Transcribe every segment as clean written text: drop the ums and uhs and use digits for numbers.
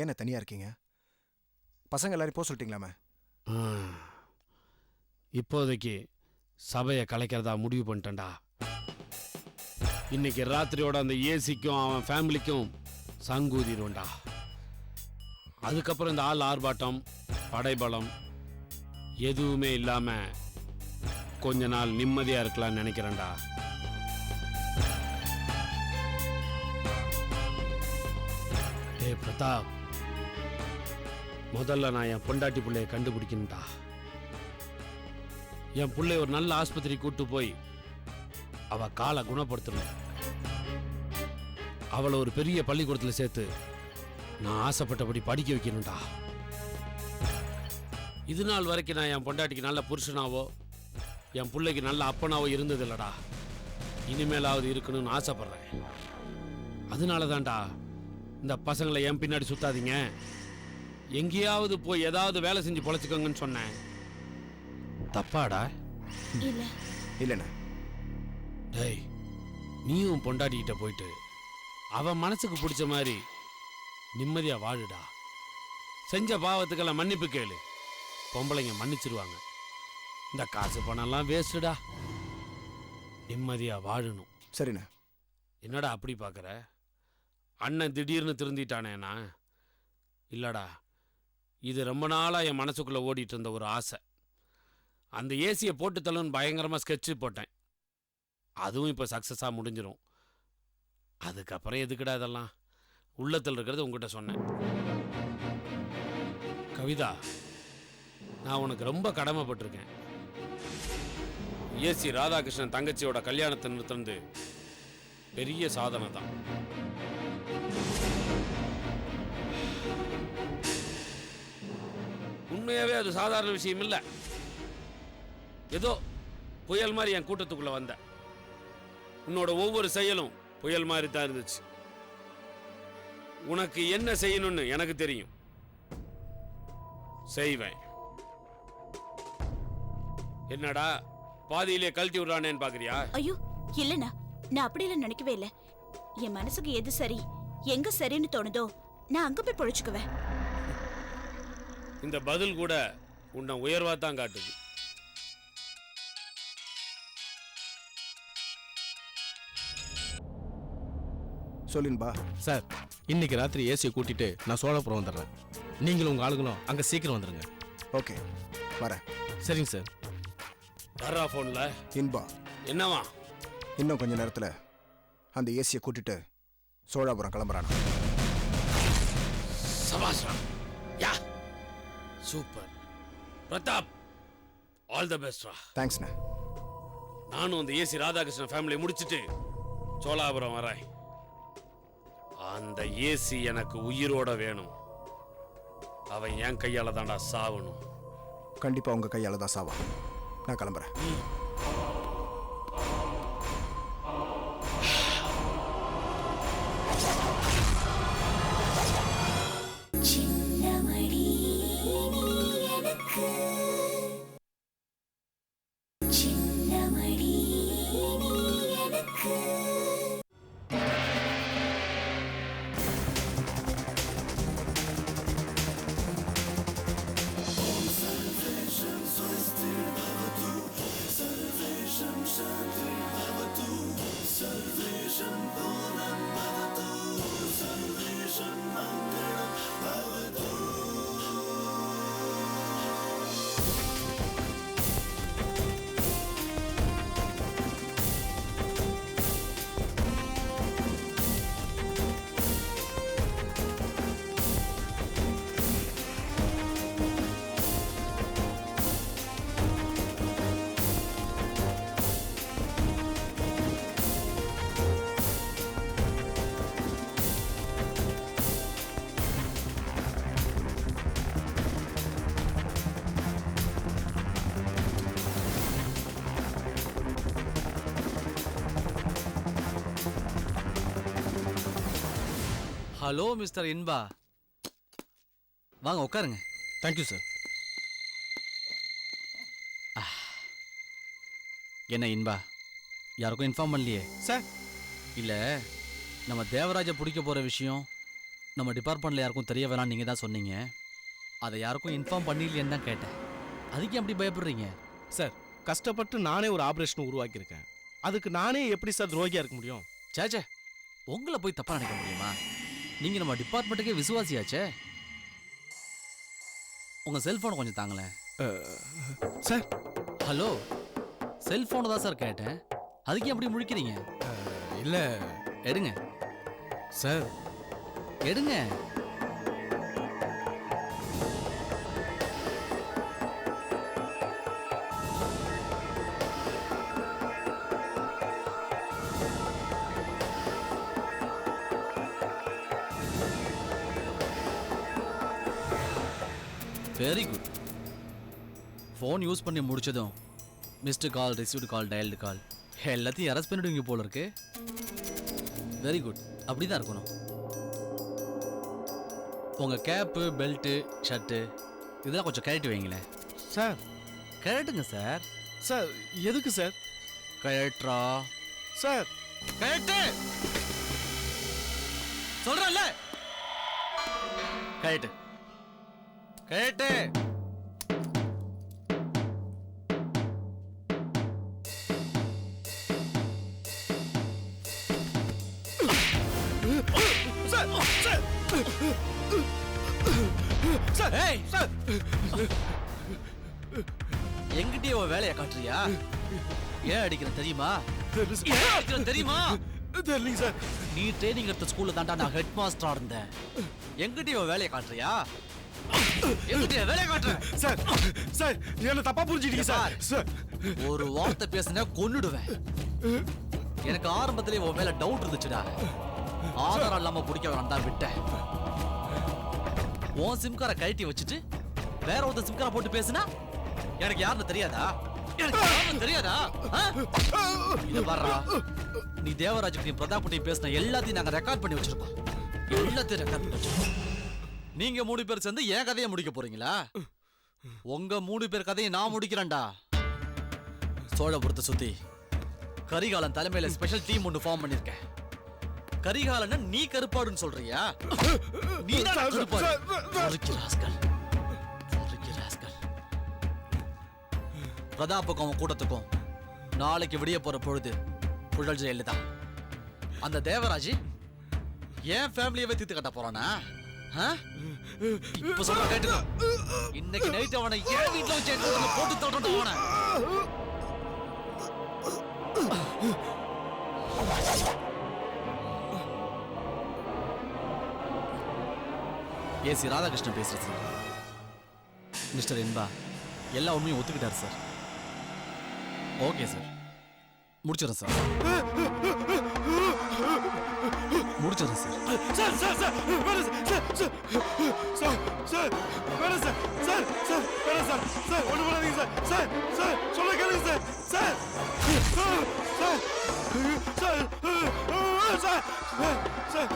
ஏன்னா தனியாக இருக்கீங்க? பசங்க எல்லாரும் போக சொல்லிட்டீங்களாமே? இப்போதைக்கு சபையை கலைக்கிறதா முடிவு பண்ணிட்டேன்டா. இன்னைக்கு ராத்திரியோட அந்த ஏசிக்கும் அவன் ஃபேமிலிக்கும் சங்கூதிடும்டா. அதுக்கப்புறம் இந்த ஆள் ஆர்ப்பாட்டம் படைபலம் எதுவுமே இல்லாம கொஞ்ச நாள் நிம்மதியா இருக்கலாம்னு நினைக்கிறேன்டா. பிரதாப், முதல்ல நான் என் பொண்டாட்டி பிள்ளைய கண்டுபிடிக்கணும்டா. என் பிள்ளை ஒரு நல்ல ஆஸ்பத்திரி கூட்டு போய் அவ காலை குணப்படுத்தணும். அவளை ஒரு பெரிய பள்ளிக்கூடத்தில் சேர்த்து நான் ஆசைப்பட்டபடி படிக்க வைக்கணும்டா. இது நாள் வரைக்கும் நான் என் பொண்டாட்டிக்கு நல்ல புருஷனாவோ என் பிள்ளைக்கு நல்ல அப்பனாவோ இருந்தது இல்லடா. இனிமேலாவது இருக்கணும்னு ஆசைப்படுறேன். அதனால தான்டா இந்த பசங்களை என் பின்னாடி சுத்தாதீங்க, எங்கேயாவது போய் ஏதாவது வேலை செஞ்சு பொழைச்சிக்கோங்கன்னு சொன்னேன். தப்பாடா? இல்லைண்ணா. டேய், நீயும் பொண்டாட்டிக்கிட்ட போயிட்டு அவன் மனசுக்கு பிடிச்ச மாதிரி நிம்மதியா வாழுடா. செஞ்ச பாவத்துக்கெல்லாம் மன்னிப்பு கேளு, பொம்பளைங்க மன்னிச்சிருவாங்க. இந்த காசு பணம்லாம் வேஸ்டுடா. நிம்மதியா வாழணும். சரிண்ணா. என்னடா அப்படி பார்க்குற? அண்ணன் திடீர்னு திருந்திட்டானேண்ணா? இல்லடா, இது ரொம்ப நாளாக என் மனசுக்குள்ளே ஓடிட்டு இருந்த ஒரு ஆசை. அந்த ஏசியை போட்டு தள்ளுன்னு பயங்கரமாக ஸ்கெட்சு போட்டேன். அதுவும் இப்போ சக்ஸஸாக முடிஞ்சிடும். அதுக்கப்புறம் எதுக்குடா இதெல்லாம்? உள்ளத்தில் இருக்கிறது உங்ககிட்ட சொன்னேன். கவிதா, நான் உனக்கு ரொம்ப கடமைப்பட்டிருக்கேன். ஏசி ராதாகிருஷ்ணன் தங்கச்சியோட கல்யாணத்தை நிறுத்தினது பெரிய சாதனை தான். உண்மையாவே அது சாதாரண விஷயம் இல்லை. ஏதோ புயல் மாதிரி என் கூட்டத்துக்குள்ள வந்த. உன்னோட ஒவ்வொரு செயலும் புயல் மாதிரி தான் இருந்துச்சு. உனக்கு என்ன செய்யணும்னு எனக்கு தெரியும், செய்வேன். என்னடா பாதியிலே கழட்டி விடுறானேன்னு பாக்குறியா? ஐயோ இல்லண்ணா, நான் அப்படியெல்லாம் நினைக்கவே இல்லை. என் மனசுக்கு எது சரி, எங்க சரின்னு தோணுதோ நான் அங்க போய் பொழைச்சுக்குவேன். இந்த பதில் கூட உன்னை உயர்வா தான் காட்டுது. சொல்லுன்பா. சார், இன்னைக்கு ராத்திரி ஏசியை கூட்டிட்டு நான் சோழபுரம் வந்துடுறேன். நீங்களும் உங்க ஆளுங்களும் அங்க சீக்கிரம் வந்துருங்க. ஓகே, வரேன். சரிங்க சார். வர்றா போன்ல. இன்பா, என்னவா? இன்னும் கொஞ்ச நேரத்தில் அந்த ஏசியை கூட்டிட்டு சோழாபுரம் கிளம்புறானா? சபாஷ்ரா. யா, சூப்பர் பிரதாப், ஆல் தி பெஸ்ட்ரா. தேங்க்ஸ்ண்ணா. நானும் அந்த ஏசி ராதாகிருஷ்ணன் ஃபேமிலி முடிச்சிட்டு சோழாபுரம் வரேன். அந்த ஏசி எனக்கு உயிரோட வேணும். அவன் என் கையால தாண்டா சாவணும். கண்டிப்பா உங்க கையால தான் சாவா. நான் கிளம்புறேன். ஹலோ மிஸ்டர் இன்பா, வாங்க உட்காருங்க. Thank you sir. என்ன இன்பா, யாருக்கும் இன்ஃபார்ம் பண்ணலையே சார்? இல்லை, நம்ம தேவராஜை பிடிக்க போகிற விஷயம் நம்ம டிபார்ட்மெண்ட்ல யாருக்கும் தெரிய வேணாம் நீங்க தான் சொன்னீங்க. அதை யாருக்கும் இன்ஃபார்ம் பண்ணிடலையேன்னு தான் கேட்டேன். அதுக்கு அப்படி பயப்படுறீங்க? சார், கஷ்டப்பட்டு நானே ஒரு ஆபரேஷன் உருவாக்கியிருக்கேன். அதுக்கு நானே எப்படி சார் துரோகியா இருக்க முடியும்? சேச்சே, உங்களை போய் தப்பா நினைக்க முடியுமா? நீங்க நம்ம டிபார்ட்மெண்ட்டுக்கே விசுவாசியாச்சே. உங்க செல்போனை கொஞ்சம் தாங்களேன். சார், ஹலோ, செல்போனை தான் சார் கேட்டேன். அதுக்கு எப்படி முழிக்கிறீங்க? இல்ல எடுங்க சார். எடுங்க. Very good. ஃபோன் யூஸ் பண்ணி முடிச்சதும் மிஸ்டு கால், ரிசீவ்டு கால், டயல்டு கால் எல்லாத்தையும் அரெஸ்ட் பண்ணிடுவீங்க போல இருக்கு. வெரி குட், அப்படி தான் இருக்கணும். உங்கள் கேப்பு, பெல்ட்டு, ஷர்ட்டு இதெல்லாம் கொஞ்சம் கழட்டி வைங்களேன். சார், கழட்டுங்க சார். சார் எதுக்கு சார்? கழட்டுறா. சார், கழட்டு சொல்றேன்ல. கழட்டு கழட்டு. சார், சார், சார், ஏய் சார், எங்கிட்டயே உன் வேலையை காட்டுறியா? ஏன் அடிக்கிற தெரியுமா? தெரியல சார். ஏன் அடிக்கிற தெரியுமா? தெரியலங்க சார். நீ ட்ரைனிங் எடுத்த ஸ்கூல்ல தாண்டா நான் ஹெட் மாஸ்டரா இருந்தேன். எங்கிட்டயே உன் வேலையை காட்டுறியா? எங்கிட்டயே வேலையை காட்டுற? சார், சார், என்ன தப்பா புரிஞ்சிட்டீங்க சார். சார், ஒரு வார்த்தை பேசினா கொன்னுடுவேன். எனக்கு ஆரம்பத்திலே உன் மேல டவுட் இருந்துச்சுடா. ஆதாரம் இல்லாம பிடிக்க வேணாம் தான் விட்டேன். உன் சிம் காரை கழட்டி வச்சுட்டு வேற ஒருத்தர் சிம் காரை போட்டு பேசுனா எனக்கு யாருன்னு தெரியாதா? எனக்கு யாருன்னு தெரியாதா? இத பாருடா, நீ தேவராஜுக்கு நீ பிரதாப் பேசின எல்லாத்தையும் நாங்க ரெக்கார்ட் பண்ணி வச்சிருக்கோம். எல்லாத்தையும் ரெக்கார்ட் பண்ணி வச்சிருக்கோம். நீங்க 3 பேர் சேர்ந்து என் கதையை முடிக்க போறீங்களா? உங்க 3 பேர் கதையை நான் முடிக்கிறேன்டா. சோழபுரத்தை சுத்தி கரிகாலன் தலைமையில ஸ்பெஷல் டீம் ஒன்று ஃபார்ம் பண்ணிருக்கேன். கரிகாலன் நீ கருப்பாடுன்னு சொல்றியா? நீ தான் கருப்பாடு. பிரதாப்புக்கும் அவன் கூட்டத்துக்கும் நாளைக்கு விடிய போற பொழுது புழல் ஜெயில தான். அந்த தேவராஜ் ஏன் ஃபேமிலியவே தீர்த்து கட்ட போறானா? இப்ப சொல்ற கேட்டுக்கோ. இன்னைக்கு நைட் அவனை ஏன் வீட்டுல வச்சு போட்டு தோட்டம் அவனை. ஏசி ராதாகிருஷ்ணன் பேசுறேன் சார். மிஸ்டர் இன்பா எல்லா உண்மையும் ஒத்துக்கிட்டாரு சார். ஓகே சார், முடிச்சிடறேன் சார். முடிச்சிடறேன் சார். சார், சார், சார், வேணாம் சார், சார், சார், சார், வேணாம் சார், சார், சார், வேணாம் சார், சார், ஒண்ணும் பண்ணாதீங்க சார், சார், சார், சொல்ல கேளுங்க sir, sir, sir, sir, sir, sir, sir,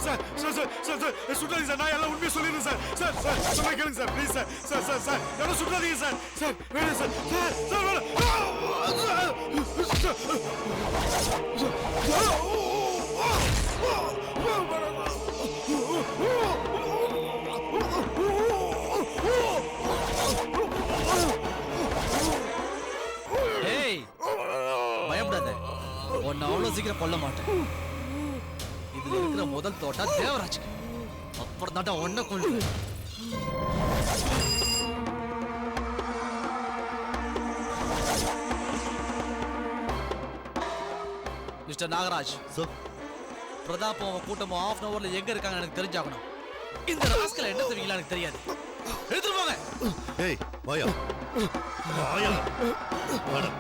sir, sir, sir, sir, சுடாதீங்க சார், நான் எல்லாம் உண்மையை சொல்லிடுறேன் சார், சார், சார், சொல்ல கேளுங்க sir, please sir, sir, sir, sir, யாரும் சுடாதீங்க சார், சார், வேணாம் சார், சார், சார், வேணாம், பயப்படாத, உன்னை அவ்வளவு சீக்கிரம் கொல்ல மாட்டேன். இதுல இருக்கிற முதல் தோட்டா தேவராஜ், அப்புறம் தாண்டா ஒன்ன கொள்ளுவேன். மிஸ்டர் நாகராஜ், பிரதாப் அவன் கூட்டமும் ½ hourல எங்க இருக்காங்க எனக்கு தெரிஞ்சாகணும். இந்த ராஸ்கல் என்ன தெரியுங்களா எனக்கு தெரியாது. எடுத்துட்டு போங்க. ஏய் வாயா வாயா வாடா.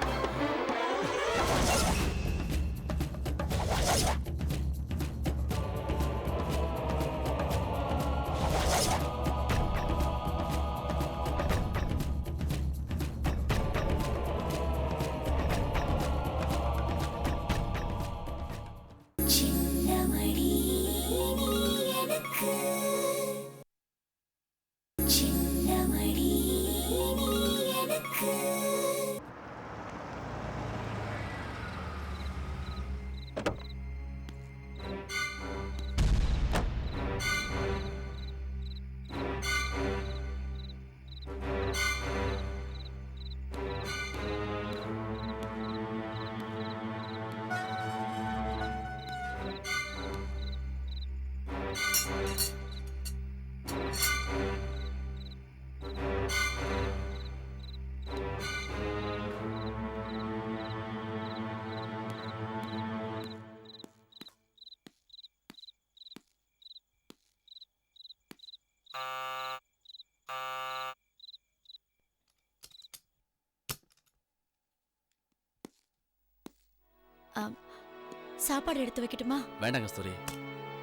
சாப்பாடு எடுத்து வைக்கட்டுமா? வேண்டாம் கஸ்தூரி,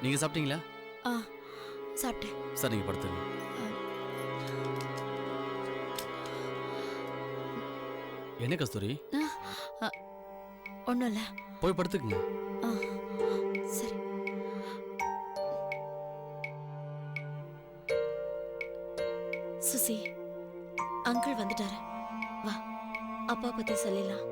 நீங்க சாப்பிட்டீங்களா? ஆ, சாப்பிட்டேன். சார் நீங்க படுத்துங்க. என்ன கஸ்தூரி? ஒன்றும் இல்லை. போய் படுத்துக்குங்க. ஆ, சரி. சுசி, அங்கிள் வந்துட்டாரு. வா, அப்பா பத்தி சொல்லிடலாம்.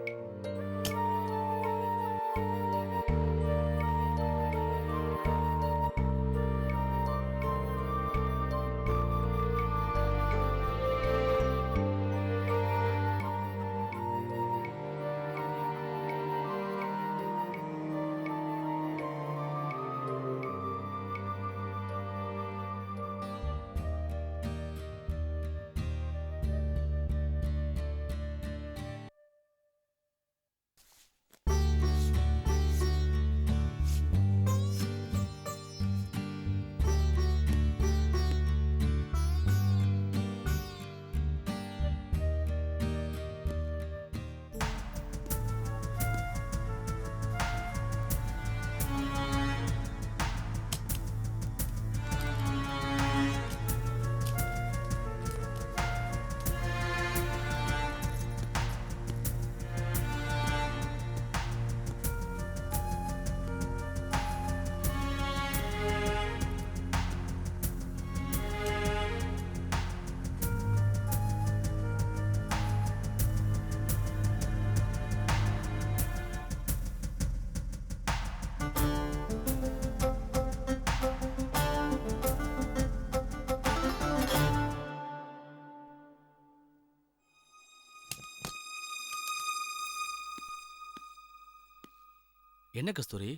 என்ன கஸ்தூரி,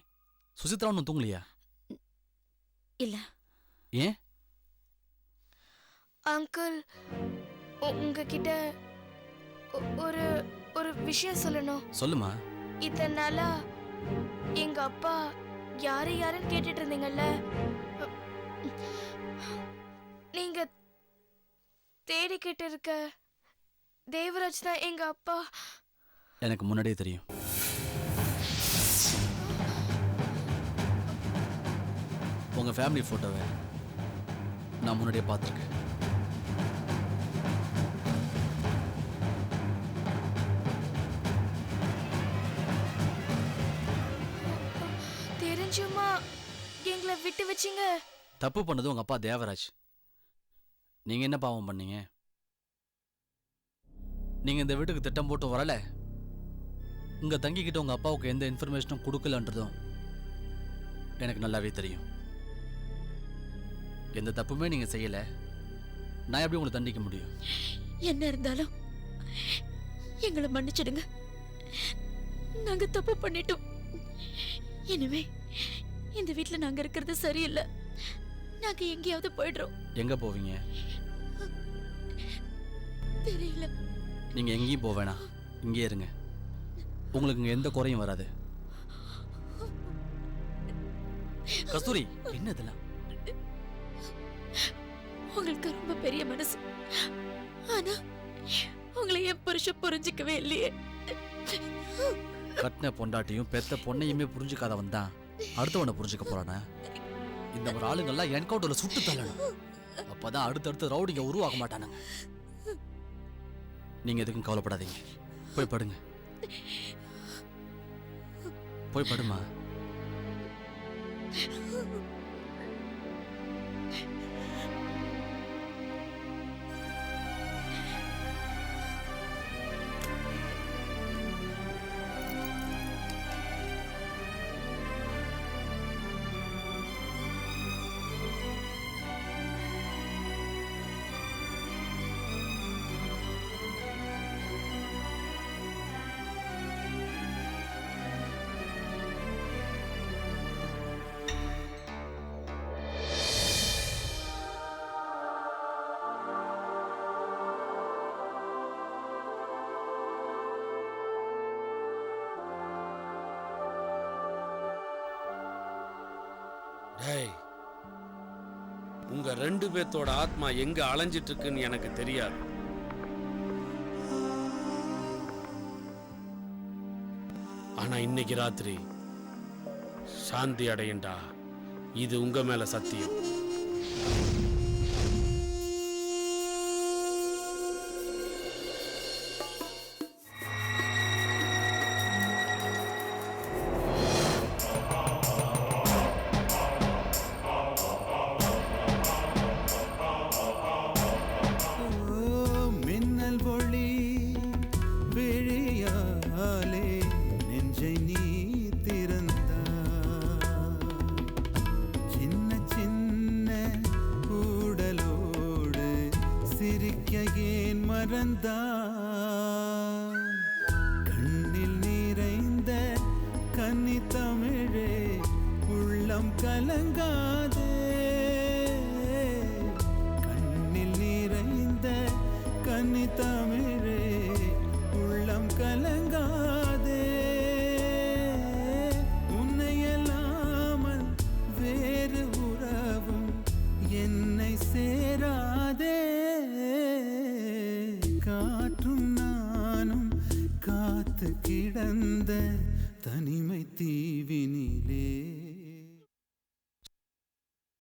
சுசித்ரா ஒன்றும் தூங்கலையா? இல்ல. ஏன்? அங்கிள், உங்ககிட்ட ஒரு ஒரு விஷயம் சொல்லணும். சொல்லுமா. இத்தனை நாளா எங்க அப்பா யாருன்னு கேட்டுட்டு இருந்தீங்கல்ல, நீங்க தேடிக்கிட்டு இருக்க தேவராஜ் தான் எங்க அப்பா. எனக்கு முன்னாடியே தெரியும். உங்க ஃபேமிலி போட்டோவை நான் முன்னாடியே பார்த்துருக்கேன். தெரிஞ்சுமா எங்களை விட்டு வச்சிங்க? தப்பு பண்ணது உங்க அப்பா தேவராஜ். நீங்க என்ன பாவம் பண்ணீங்க? நீங்க இந்த வீட்டுக்கு திட்டம் போட்டு வரல, இங்க தங்கிக்கிட்டு உங்க அப்பாவுக்கு எந்த இன்ஃபர்மேஷனும் கொடுக்கலன்றதும் எனக்கு நல்லாவே தெரியும். எந்த தப்புமே நீங்க செய்யல, நான் எப்படி உங்களை தண்டிக்க முடியும்? என்ன இருந்தாலும் எங்களை மன்னிச்சிடுங்க. நாங்க தப்பு பண்ணிட்டோம். இனிமே இந்த வீட்ல நாங்க இருக்கிறது சரியில்லை. நாங்க எங்கேயாவது போயிடுறோம். எங்க போவீங்க? தெரியல. நீங்க எங்கேயும் போக வேணாம், இங்கே இருங்க. உங்களுக்கு இங்க எந்த குறையும் வராது. கஸ்தூரி, என்ன இதெல்லாம்? உங்களுக்கு ரொம்ப பெரிய மனசு. ஆனா உங்களை என் புருஷன் புரிஞ்சுக்கவே இல்லையே. கட்டின பொண்டாட்டியும் பெத்த பொண்ணையுமே புரிஞ்சுக்காதவன் தான் அடுத்தவனை புரிஞ்சுக்க போறானா? இந்த ஒரு ஆளுங்கெல்லாம் என்கவுண்டர்ல சுட்டு தள்ளணும். அப்பதான் அடுத்தடுத்து ரவுடிங்க உருவாக மாட்டானுங்க. நீங்க எதுக்கும் கவலைப்படாதீங்க. போய் படுங்க. போய் படுமா. டேய், உங்க ரெண்டு பேத்தோட ஆத்மா எங்க அலைஞ்சிட்டு இருக்குன்னு எனக்கு தெரியாது. ஆனா இன்னைக்கு ராத்திரி சாந்தி அடையண்டா. இது உங்க மேல சத்தியம். மின்னல் ஒளி விழியாலே நெஞ்சை நீ திறந்தாய். சின்ன சின்ன கூடலோடு சிரிக்க ஏன் மறந்தாய்? கண்ணில் நிறைந்த கன்னி தமிழே உள்ளம் கலங்காதே. கண்ணில் நிறைந்த கன்னி தமிழே உள்ளம் கலங்காதே. உன்னையல்லாமல் வேறு உறவும் என்னை சேராதே. காற்றும் நானும் காத்து கிடந்த தனிமை தீவினிலே